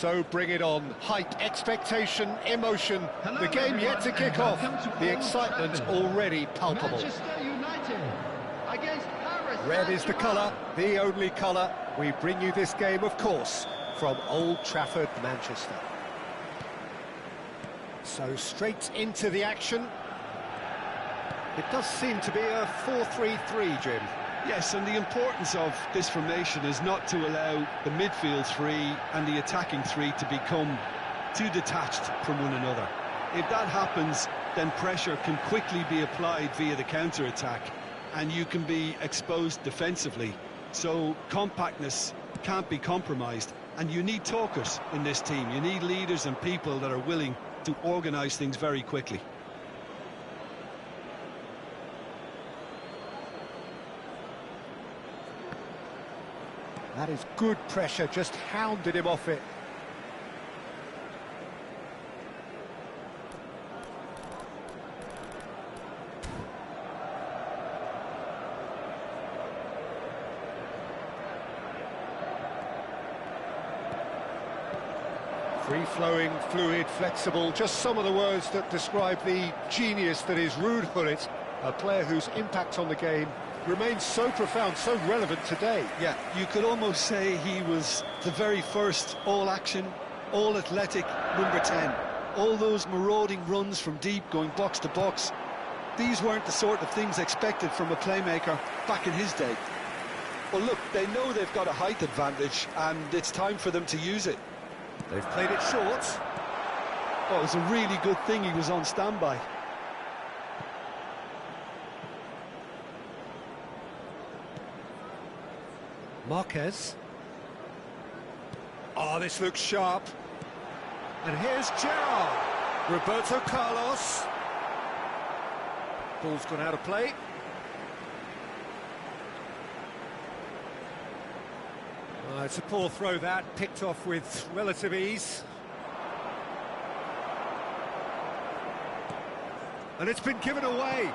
So bring it on. Hype, expectation, emotion. The game yet to kick off. The excitement already palpable. Manchester United against Paris. Red is the colour, the only colour. We bring you this game, of course, from Old Trafford, Manchester. So straight into the action. It does seem to be a 4-3-3, Jim. Yes, and the importance of this formation is not to allow the midfield three and the attacking three to become too detached from one another. If that happens, then pressure can quickly be applied via the counter-attack, and you can be exposed defensively. So compactness can't be compromised, and you need talkers in this team. You need leaders and people that are willing to organise things very quickly. That is good pressure, just hounded him off it. Free-flowing, fluid, flexible, just some of the words that describe the genius that is Ruud Gullit, a player whose impact on the game remains so profound, so relevant today. Yeah, you could almost say he was the very first all-action, all-athletic number 10. All those marauding runs from deep, going box to box. These weren't the sort of things expected from a playmaker back in his day. Well, look, they know they've got a height advantage, and it's time for them to use it. They've played it short. Oh, it was a really good thing he was on standby. Marquez. Oh, this looks sharp. And here's Gerrard. Roberto Carlos. Ball's gone out of play. It's a poor throw that, picked off with relative ease. And it's been given away.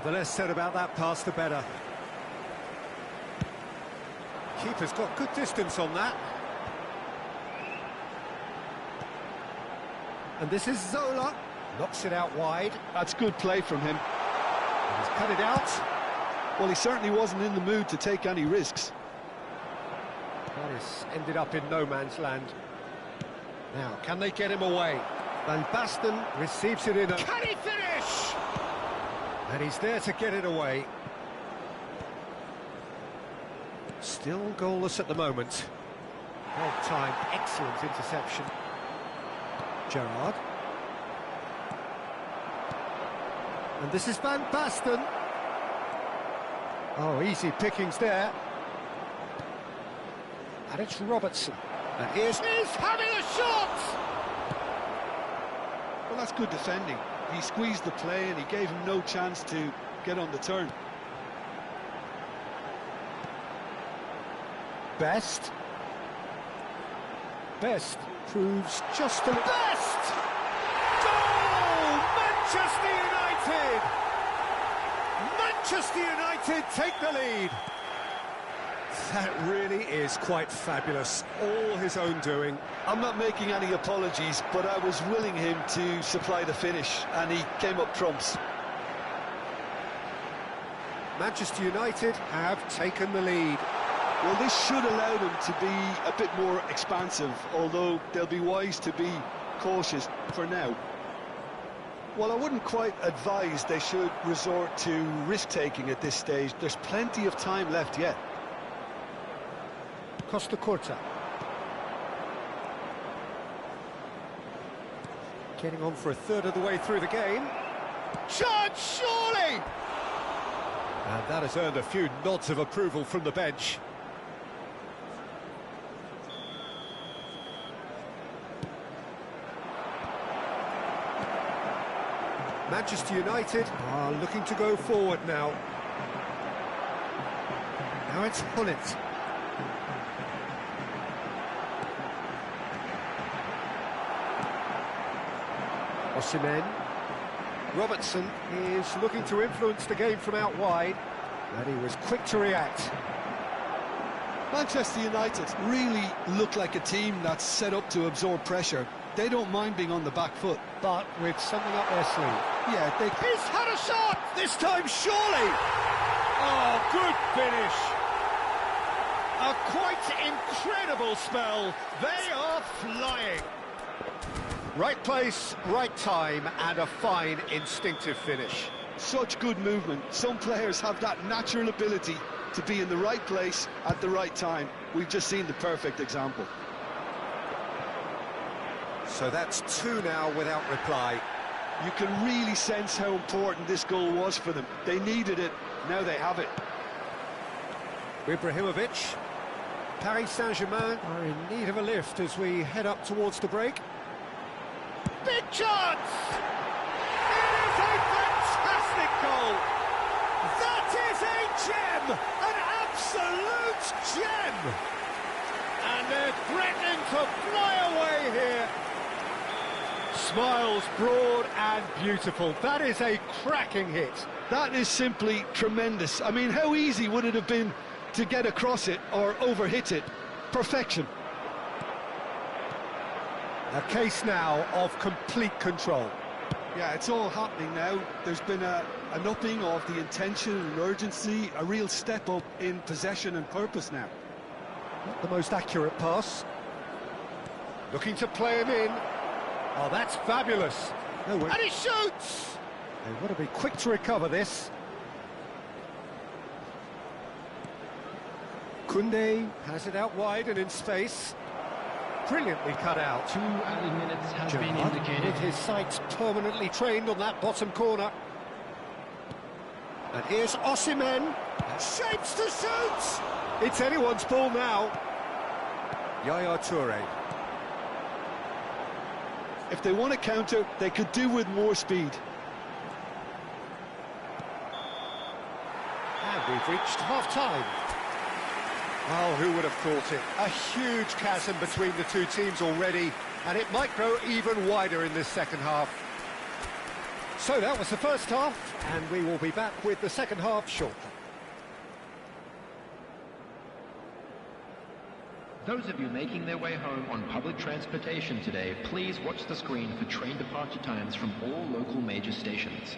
The less said about that pass, the better. Keeper's got good distance on that. And this is Zola. Knocks it out wide. That's good play from him. And he's cut it out. Well, he certainly wasn't in the mood to take any risks. Paris ended up in no man's land. Now, can they get him away? Van Basten receives it in a... Can he finish? And he's there to get it away. Still goalless at the moment. Well timed, excellent interception. Gerrard. And this is Van Basten. Oh, easy pickings there. And it's Robertson. And he's having a shot! Well, that's good defending. He squeezed the play and he gave him no chance to get on the turn. Best proves just a... Best! Goal! Manchester United! Manchester United take the lead. That really is quite fabulous. All his own doing. I'm not making any apologies, but I was willing him to supply the finish, and he came up trumps. Manchester United have taken the lead. Well, this should allow them to be a bit more expansive, although they'll be wise to be cautious for now. Well, I wouldn't quite advise they should resort to risk-taking at this stage. There's plenty of time left yet. Costa Curta. Getting on for a third of the way through the game. Chance, surely! And that has earned a few nods of approval from the bench. Manchester United are looking to go forward now. Now it's Gullit. Osimhen. Robertson is looking to influence the game from out wide, and he was quick to react. Manchester United really look like a team that's set up to absorb pressure. They don't mind being on the back foot. But with something up their sleeve. Yeah, He's had a shot! This time, surely! Oh, good finish! A quite incredible spell. They are flying. Right place, right time, and a fine instinctive finish. Such good movement. Some players have that natural ability to be in the right place at the right time. We've just seen the perfect example. So that's 2 now without reply. You can really sense how important this goal was for them. They needed it, now they have it. Ibrahimovic. Paris Saint-Germain are in need of a lift as we head up towards the break. Big chance! It is a fantastic goal! That is a gem! An absolute gem! And they're threatening to fly away here. Smiles broad and beautiful. That is a cracking hit. That is simply tremendous. I mean, how easy would it have been to get across it or overhit it? Perfection. A case now of complete control. Yeah, it's all happening now. There's been an upping of the intention and urgency, a real step up in possession and purpose now. Not the most accurate pass. Looking to play him in. Oh, that's fabulous. No, and he shoots! They've got to be quick to recover this. Koundé has it out wide and in space. Brilliantly cut out. 2 added minutes have been indicated. With his sights permanently trained on that bottom corner. And here's Osimhen. Shapes to shoot! It's anyone's ball now. Yaya Toure. If they want to counter, they could do with more speed. And we've reached half-time. Oh, who would have thought it? A huge chasm between the two teams already, and it might grow even wider in this second half. So that was the first half, and we will be back with the second half shortly. Those of you making their way home on public transportation today, please watch the screen for train departure times from all local major stations.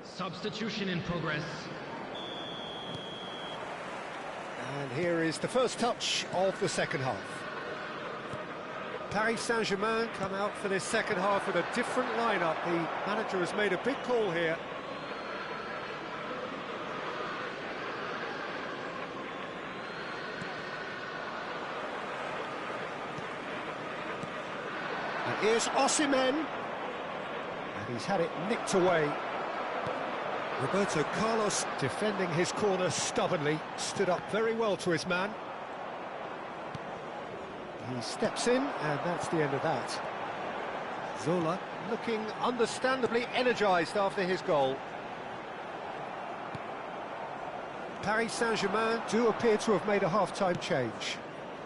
Substitution in progress. And here is the first touch of the second half. Paris Saint-Germain come out for this second half with a different lineup. The manager has made a big call here. And here's Osimhen. And he's had it nicked away. Roberto Carlos defending his corner stubbornly, stood up very well to his man. He steps in, and that's the end of that. Zola looking understandably energised after his goal. Paris Saint-Germain do appear to have made a half-time change.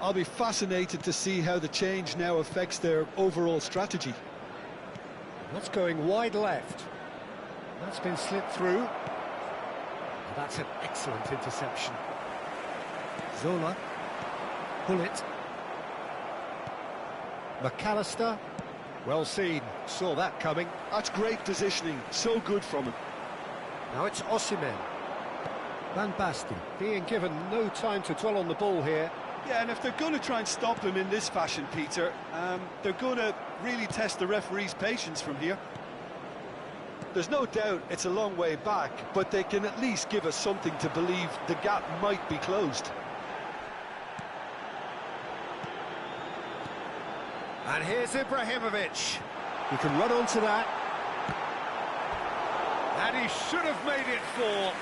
I'll be fascinated to see how the change now affects their overall strategy. That's going wide left. That's been slipped through. And that's an excellent interception. Zola. Bullet. McAllister. Well seen. Saw that coming. That's great positioning. So good from him. Now it's Osimhen. Van Basten being given no time to dwell on the ball here. Yeah, and if they're going to try and stop him in this fashion, Peter, they're going to really test the referee's patience from here. There's no doubt it's a long way back, but they can at least give us something to believe the gap might be closed. And here's Ibrahimovic. He can run onto that. And he should have made it 4.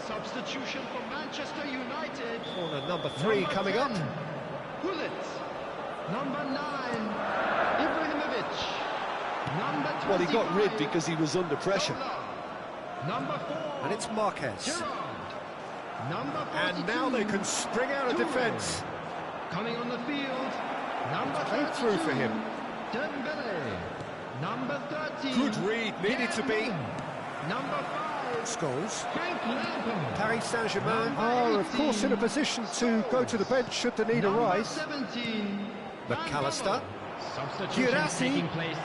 Substitution for Manchester United. Corner number 3 coming 10, up. Gullit. Number 9, Ibrahimovic. Number 25, Well, he got rid because he was under pressure. Number 4, And it's Marquez. Gerrard. Number 42, And now they can spring out of Toure. defence. Coming on the field, number Played through for 32, him. Dembele. Number 30, Good read, needed to be. Number 5, Scholes. Frank Lampard. Paris Saint-Germain Number are, of 18, course, in a position to go to the bench should the need Number arise. 17, McAllister. Substitution Girassi. taking place.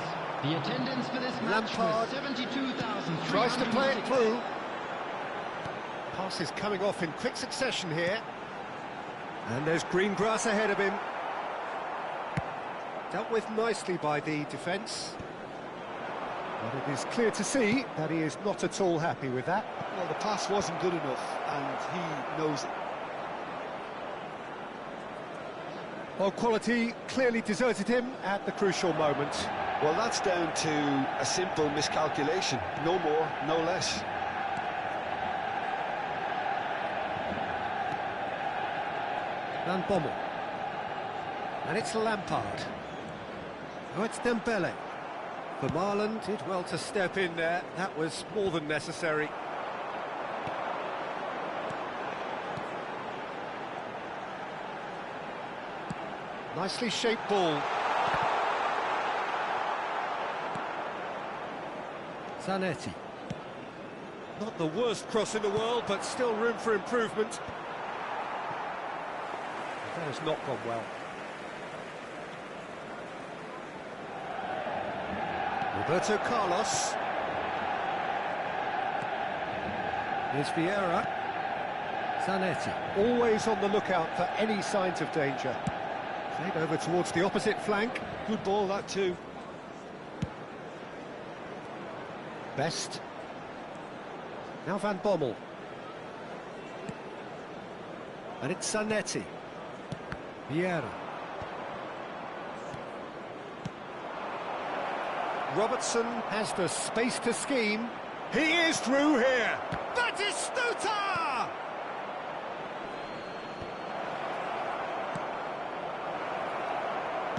The attendance for this match Lampard. was 72,300. Tries to play it through. Passes coming off in quick succession here. And there's green grass ahead of him. Dealt with nicely by the defence. But it is clear to see that he is not at all happy with that. Well, the pass wasn't good enough, and he knows it. Well, quality clearly deserted him at the crucial moment. Well, that's down to a simple miscalculation. No more, no less. Van Bommel. And it's Lampard. Oh, it's Dembele. Vermaelen did well to step in there. That was more than necessary. Nicely shaped ball. Zanetti. Not the worst cross in the world, but still room for improvement. That has not gone well. Roberto Carlos. Here's Vieira. Zanetti. Always on the lookout for any signs of danger. Played over towards the opposite flank. Good ball, that too. Best. Now Van Bommel. And it's Zanetti. Vieira. Robertson has the space to scheme. He is through here. That is Stuta!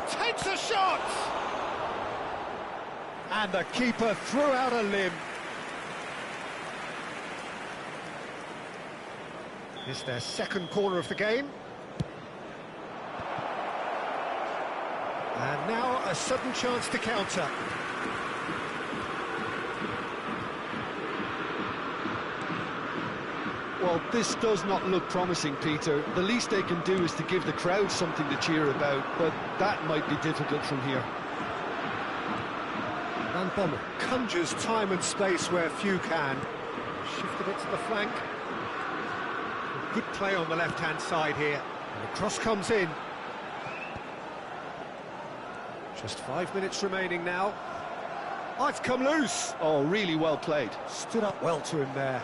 Takes a shot! And the keeper threw out a limb. It's their second corner of the game. And now a sudden chance to counter. Well, this does not look promising, Peter. The least they can do is to give the crowd something to cheer about, but that might be difficult from here. Van Bommel conjures time and space where few can. Shifted it to the flank. Good play on the left-hand side here. And the cross comes in. Just 5 minutes remaining now. Oh, it's come loose. Oh, really well played. Stood up well to him there.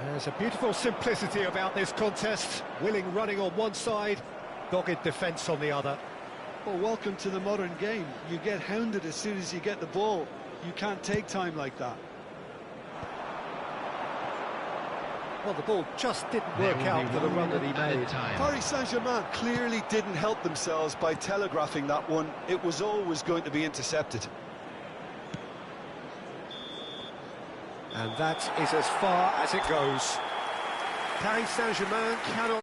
There's a beautiful simplicity about this contest. Willing running on one side, dogged defence on the other. Well, welcome to the modern game. You get hounded as soon as you get the ball. You can't take time like that. Well, the ball just didn't work out for the run that he made. Paris Saint-Germain clearly didn't help themselves by telegraphing that one. It was always going to be intercepted. And that is as far as it goes. Paris Saint-Germain cannot